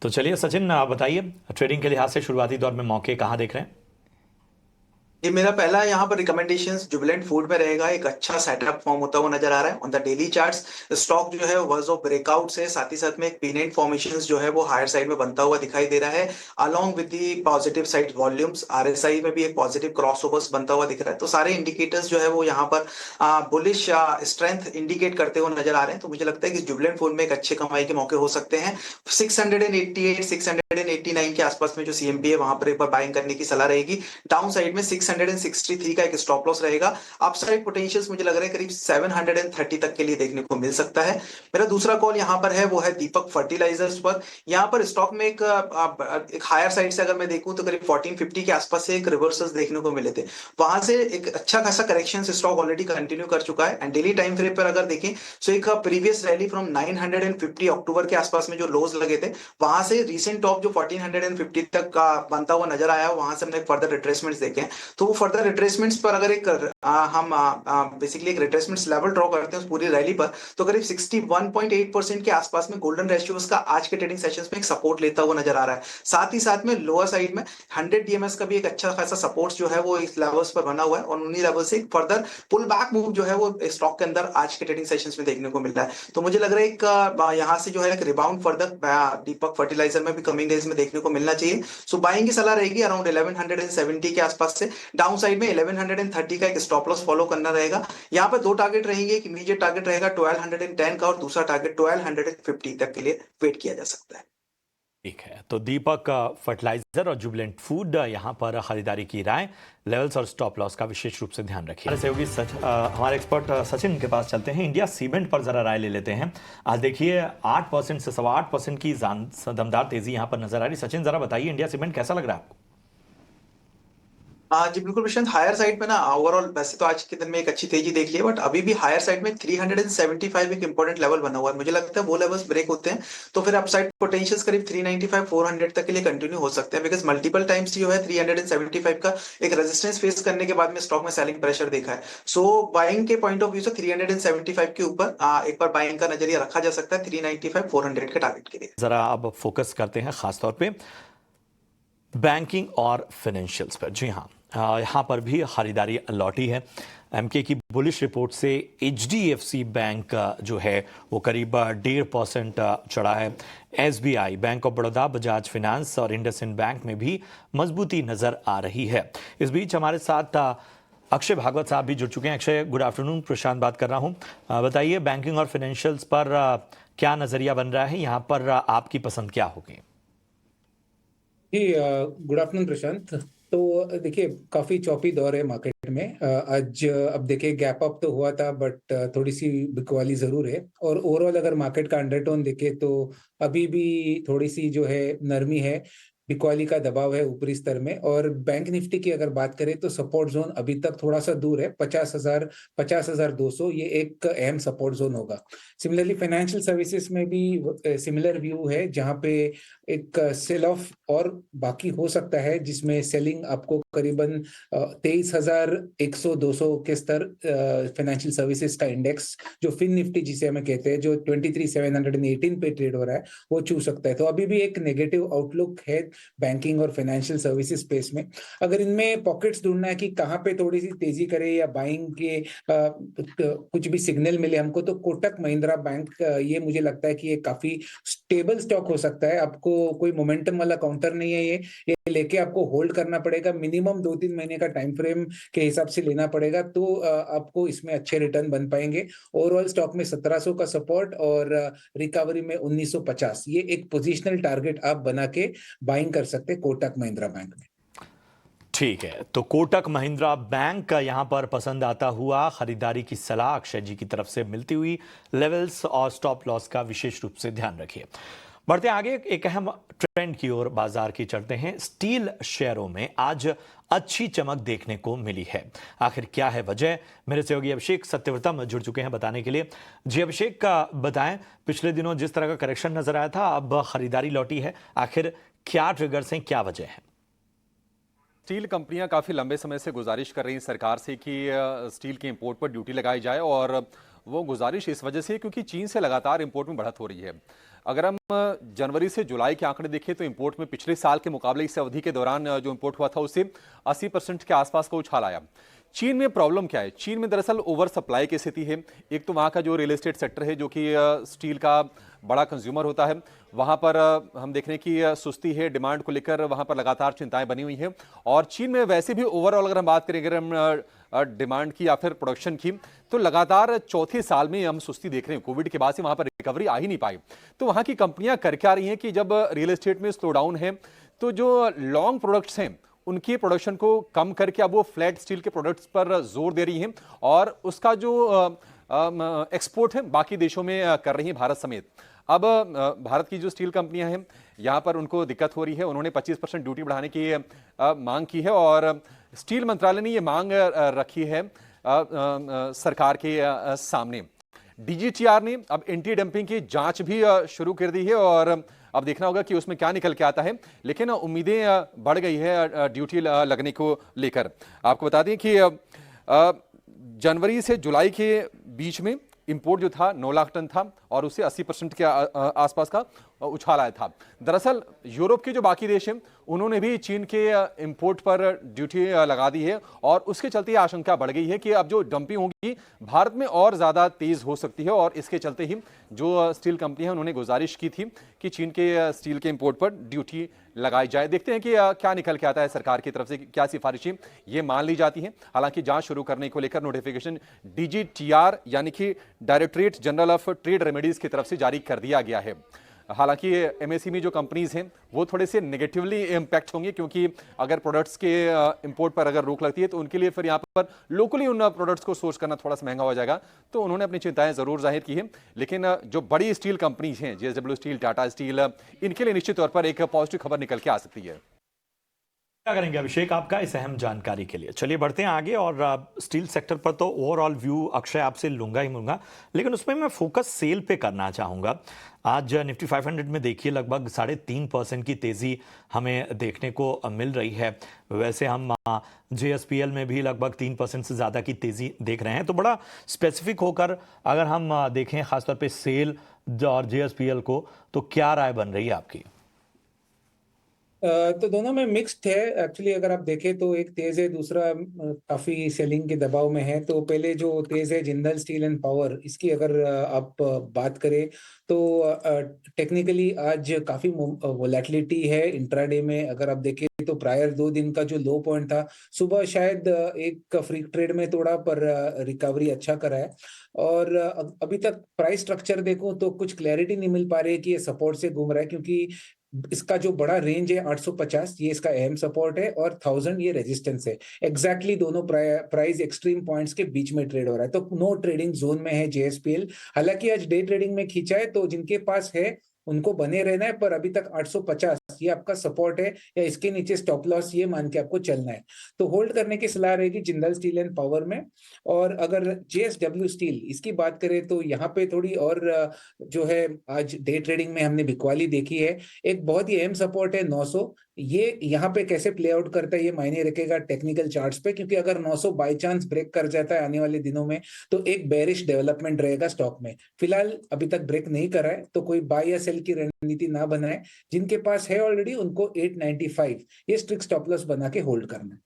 तो चलिए सचिन, आप बताइए ट्रेडिंग के लिहाज से शुरुआती दौर में मौके कहाँ देख रहे हैं? ये मेरा पहला यहाँ पर रिकमेंडेशंस जुबिलेंट फूड में रहेगा। एक अच्छा सेटअप फॉर्म होता हुआ नजर आ रहा है on the daily charts. Stock जो है वर्ज ऑफ ब्रेकआउट से साथ ही साथ में एक पीनेट फॉर्मेशंस जो है वो हायर साइड में बनता हुआ दिखाई दे रहा है। Along with the positive side volumes RSI में भी एक पॉजिटिव क्रॉसओवर्स बनता हुआ दिख रहा है। तो सारे इंडिकेटर्स जो है वो यहाँ पर बुलिश स्ट्रेंथ इंडिकेट करते हुए नजर आ रहे हैं। तो मुझे लगता है कि जुबिलेंट फूड में एक अच्छे कमाई के मौके हो सकते हैं। 688 689 के आसपास में जो सीएमपी है वहां पर एक बार बाइंग करने की सलाह रहेगी। डाउन साइड में 663 का एक स्टॉप लॉस रहेगा। अपसाइड पोटेंशियल्स मुझे लग रहा है करीब 730 तक के लिए देखने को मिल सकता है। मेरा दूसरा कॉल यहाँ पर है वो है दीपक फर्टिलाइजर्स पर। यहाँ पर स्टॉक में एक हायर साइड से अगर मैं देखूं तो करीब 1450 के आसपास से एक रिवर्सल्स देखने को मिले थे। वहां से एक अच्छा खासा करेक्शन स्टॉक ऑलरेडी कंटिन्यू कर चुका है। एंड डेली टाइम फ्रेम पर अगर देखें तो एक प्रीवियस रैली फ्रॉम 950 अक्टूबर के आसपास में जो लोज लगे थे वहां से रिसेंट टॉप जो 1450 तक का बनता हुआ नजर आया वहां से हमने फर्दर रिट्रेसमेंट्स देखे हैं। तो वो फर्दर रिट्रेसमेंट्स पर अगर हम बेसिकली एक रिट्रेसमेंट्स लेवल ड्रॉ करते हैं उस पूरी रैली पर तो करीब 61.8% के आसपास में गोल्डन रेशियो उसका आज के ट्रेडिंग सेशंस में एक सपोर्ट लेता हुआ नजर आ रहा है। साथ ही साथ में लोअर साइड में 100 डीएमएस का भी एक अच्छा खासा सपोर्ट जो है वो इस लेवल्स पर बना हुआ है और उन्हीं लेवल से फर्दर पुल बैक मूव जो है वो स्टॉक के अंदर आज के ट्रेडिंग सेशंस में देखने को मिल रहा है। तो मुझे लग रहा है एक यहाँ से जो है एक रिबाउंड फर्दर दीपक फर्टिलाइजर में भी कमिंग डेज में देखने को मिलना चाहिए। सो बाइंग की सलाह रहेगी अराउंड 1170 के आसपास से। डाउन साइड में 1130 का एक स्टॉप लॉस फॉलो करना रहेगा। यहाँ पर दो टारगेट रहेंगे। एक इमीडिएट टारगेट रहेगा 1210 का और दूसरा टारगेट 1250 तक के लिए वेट किया जा सकता है। ठीक है, तो दीपक फर्टिलाइजर और जुबिलेंट फूड यहाँ पर खरीदारी की राय, लेवल्स और स्टॉप लॉस का विशेष रूप से ध्यान रखिए। हमारे सहयोगी हमारे एक्सपर्ट सचिन के पास चलते हैं। इंडिया सीमेंट पर जरा राय ले लेते हैं। आज देखिए 8% से 8.25% की दमदार तेजी यहाँ पर नजर आ रही। सचिन, जरा बताइए इंडिया सीमेंट कैसा लग रहा है आपको? हाँ जी बिल्कुल प्रशांत। हायर साइड में ना ओवरऑल वैसे तो आज के दिन में एक अच्छी तेजी देख ली है बट अभी भी हायर साइड में 375 एक इंपॉर्टेंट लेवल बना हुआ है। मुझे लगता है वो लेवल्स ब्रेक होते हैं तो फिर अपसाइड पोटेंशियल्स करीब 395 400 तक के लिए कंटिन्यू हो सकते हैं बिकॉज मल्टीपल टाइम्स जो है 375 का एक रेजिस्टेंस फेस करने के बाद में स्टॉक में सेलिंग प्रेशर देखा है। सो बाइंग के पॉइंट ऑफ व्यू से 375 के ऊपर एक बार बाइंग का नजरिया रखा जा सकता है 395 400 के टारगेट के लिए। जरा अब फोकस करते हैं खासतौर पे बैंकिंग और फाइनेंशियल्स पर। जी हाँ, यहाँ पर भी खरीदारी लौटी है। एमके की बुलिश रिपोर्ट से एचडीएफसी बैंक जो है वो करीब 1.5% चढ़ा है। SBI, bank of Baroda, Bajaj finance और इंडसइंड बैंक में भी मजबूती नजर आ रही है। इस बीच हमारे साथ अक्षय भागवत साहब भी जुड़ चुके हैं। Akshay, good afternoon. प्रशांत बात कर रहा हूँ। बताइए बैंकिंग और फाइनेंशियल्स पर क्या नजरिया बन रहा है? यहाँ पर आपकी पसंद क्या होगी? जी गुड आफ्टरनून प्रशांत। तो देखिए काफी चौपी दौर है मार्केट में। आज अब देखिए गैप अप तो हुआ था बट थोड़ी सी बिकवाली जरूर है। और ओवरऑल अगर मार्केट का अंडरटोन देखे तो अभी भी थोड़ी सी जो है नरमी है। बिकवाली का दबाव है ऊपरी स्तर में। और बैंक निफ्टी की अगर बात करें तो सपोर्ट जोन अभी तक थोड़ा सा दूर है। 50,200 ये एक अहम सपोर्ट जोन होगा। सिमिलरली फाइनेंशियल सर्विसेज में भी सिमिलर व्यू है जहां पे एक सेल ऑफ और बाकी हो सकता है जिसमें सेलिंग आपको करीबन 23,100-200 के स्तर फाइनेंशियल सर्विसेज का इंडेक्स जो फिन निफ्टी जिसे हमें कहते हैं जो 23,718 पे ट्रेड हो रहा है वो छू सकता है। तो अभी भी एक नेगेटिव आउटलुक है बैंकिंग और फाइनेंशियल सर्विसेज स्पेस में। अगर इनमें पॉकेट्स ढूंढना है कि कहाँ पे थोड़ी सी तेजी करे या बाइंग के कुछ भी सिग्नल मिले हमको तो कोटक महिंद्रा बैंक ये मुझे लगता है कि ये काफी स्टेबल स्टॉक हो सकता है। आपको कोई मोमेंटम वाला काउंटर नहीं है। ये लेके आपको होल्ड करना पड़ेगा। मिनिमम 2-3 महीने का टाइम फ्रेम के हिसाब से लेना पड़ेगा तो आपको इसमें अच्छे रिटर्न बन पाएंगे। ओवरऑल स्टॉक में 1700 का सपोर्ट और रिकवरी में 1950 ये एक पोजिशनल टारगेट आप बना के बाइंग कर सकते हैं कोटक महिंद्रा बैंक में। ठीक है, तो कोटक महिंद्रा बैंक का यहां पर पसंद आता हुआ खरीदारी की सलाह अक्षय जी की तरफ से मिलती हुई। लेवल्स और स्टॉप लॉस का विशेष रूप से ध्यान रखिए। बढ़ते आगे एक अहम ट्रेंड की ओर बाजार की चलते हैं। स्टील शेयरों में आज अच्छी चमक देखने को मिली है। आखिर क्या है वजह? मेरे सहयोगी अभिषेक सत्यव्रतम जुड़ चुके हैं बताने के लिए। जी अभिषेक, का बताएं, पिछले दिनों जिस तरह का करेक्शन नजर आया था अब खरीदारी लौटी है। आखिर क्या ट्रिगर्स हैं, क्या वजह है? स्टील कंपनियां काफ़ी लंबे समय से गुजारिश कर रही हैं सरकार से कि स्टील के इंपोर्ट पर ड्यूटी लगाई जाए और वो गुजारिश इस वजह से क्योंकि चीन से लगातार इंपोर्ट में बढ़त हो रही है। अगर हम जनवरी से जुलाई के आंकड़े देखें तो इंपोर्ट में पिछले साल के मुकाबले इस अवधि के दौरान जो इंपोर्ट हुआ था उससे 80% के आसपास का उछाल आया। चीन में प्रॉब्लम क्या है? चीन में दरअसल ओवर सप्लाई की स्थिति है। एक तो वहाँ का जो रियल एस्टेट सेक्टर है जो कि स्टील का बड़ा कंज्यूमर होता है, वहाँ पर हम देख रहे हैं कि सुस्ती है, डिमांड को लेकर वहाँ पर लगातार चिंताएं बनी हुई हैं। और चीन में वैसे भी ओवरऑल अगर हम बात करें, अगर हम डिमांड की या फिर प्रोडक्शन की, तो लगातार चौथे साल में हम सुस्ती देख रहे हैं। कोविड के बाद से वहाँ पर रिकवरी आ ही नहीं पाई। तो वहाँ की कंपनियां कर क्या रही हैं कि जब रियल एस्टेट में स्लो डाउन है तो जो लॉन्ग प्रोडक्ट्स हैं उनकी प्रोडक्शन को कम करके अब वो फ्लैट स्टील के प्रोडक्ट्स पर जोर दे रही हैं और उसका जो एक्सपोर्ट है बाकी देशों में कर रही हैं, भारत समेत। अब भारत की जो स्टील कंपनियां हैं यहाँ पर उनको दिक्कत हो रही है। उन्होंने 25% ड्यूटी बढ़ाने की मांग की है और स्टील मंत्रालय ने ये मांग रखी है सरकार के सामने। डीजीटीआर ने अब एंटी डंपिंग की जांच भी शुरू कर दी है और अब देखना होगा कि उसमें क्या निकल के आता है, लेकिन उम्मीदें बढ़ गई है ड्यूटी लगने को लेकर। आपको बता दें कि जनवरी से जुलाई के बीच में इंपोर्ट जो था 9 लाख टन था और उससे 80% के आसपास का उछाल आया था। दरअसल यूरोप के जो बाकी देश हैं उन्होंने भी चीन के इंपोर्ट पर ड्यूटी लगा दी है और उसके चलते आशंका बढ़ गई है कि अब जो डंपिंग होगी भारत में और ज़्यादा तेज हो सकती है और इसके चलते ही जो स्टील कंपनी है उन्होंने गुजारिश की थी कि चीन के स्टील के इंपोर्ट पर ड्यूटी लगाई जाए। देखते हैं कि क्या निकल के आता है सरकार की तरफ से, क्या सिफारिशें ये मान ली जाती हैं। हालांकि जांच शुरू करने को लेकर नोटिफिकेशन डीजीटीआर यानी कि directorate general of trade remedies की तरफ से जारी कर दिया गया है। हालांकि एमएसएमई जो कंपनीज हैं वो थोड़े से नेगेटिवली इम्पैक्ट होंगे क्योंकि अगर प्रोडक्ट्स के इंपोर्ट पर अगर रोक लगती है तो उनके लिए फिर यहाँ पर लोकली उन प्रोडक्ट्स को सोर्स करना थोड़ा सा महंगा हो जाएगा। तो उन्होंने अपनी चिंताएं जरूर जाहिर की है, लेकिन जो बड़ी स्टील कंपनीज हैं जेएसडब्ल्यू स्टील, टाटा स्टील, इनके लिए निश्चित तौर पर एक पॉजिटिव खबर निकल के आ सकती है। क्या करेंगे अभिषेक आपका इस अहम जानकारी के लिए। चलिए बढ़ते हैं आगे और स्टील सेक्टर पर तो ओवरऑल व्यू अक्षय आपसे लूंगा ही लूंगा, लेकिन उसमें मैं फोकस सेल पे करना चाहूंगा। आज निफ्टी 500 में देखिए लगभग 3.5% की तेजी हमें देखने को मिल रही है। वैसे हम जेएसपीएल में भी लगभग 3% से ज़्यादा की तेजी देख रहे हैं। तो बड़ा स्पेसिफिक होकर अगर हम देखें खासतौर पे सेल और जेएसपीएल को, तो क्या राय बन रही है आपकी? तो दोनों में मिक्स्ड है एक्चुअली। अगर आप देखें तो एक तेज है, दूसरा काफी सेलिंग के दबाव में है। तो पहले जो तेज है जिंदल स्टील एंड पावर, इसकी अगर आप बात करें तो टेक्निकली आज काफी वोलेटिलिटी है इंट्राडे में। अगर आप देखें तो प्रायर 2 दिन का जो लो पॉइंट था, सुबह शायद एक फ्री ट्रेड में तोड़ा पर रिकवरी अच्छा करा है। और अभी तक प्राइस स्ट्रक्चर देखो तो कुछ क्लैरिटी नहीं मिल पा रही है कि ये सपोर्ट से घूम रहा है, क्योंकि इसका जो बड़ा रेंज है 850 ये इसका अहम सपोर्ट है और 1000 ये रेजिस्टेंस है। एग्जैक्टली दोनों प्राइस एक्सट्रीम पॉइंट्स के बीच में ट्रेड हो रहा है। तो नो ट्रेडिंग जोन में है जेएसपीएल। हालांकि आज डे ट्रेडिंग में खींचा है, तो जिनके पास है उनको बने रहना है, पर अभी तक 850 ये आपका सपोर्ट है या इसके नीचे स्टॉप लॉस ये मान के आपको चलना है। तो होल्ड करने की सलाह रहेगी जिंदल स्टील एंड पावर में। और अगर जेएसडब्ल्यू स्टील इसकी बात करें तो यहाँ पे थोड़ी और जो है आज डे ट्रेडिंग में हमने बिकवाली देखी है। एक बहुत ही अहम सपोर्ट है 900, ये यहाँ पे कैसे प्ले आउट करता है ये मायने रखेगा टेक्निकल चार्ट्स पे, क्योंकि अगर 900 बाय चांस ब्रेक कर जाता है आने वाले दिनों में तो एक बेरिश डेवलपमेंट रहेगा स्टॉक में। फिलहाल अभी तक ब्रेक नहीं करा है तो कोई बाय या सेल की रणनीति ना बनाए। जिनके पास है ऑलरेडी उनको 895 ये स्ट्रिक्ट स्टॉप लॉस बना के होल्ड करना है।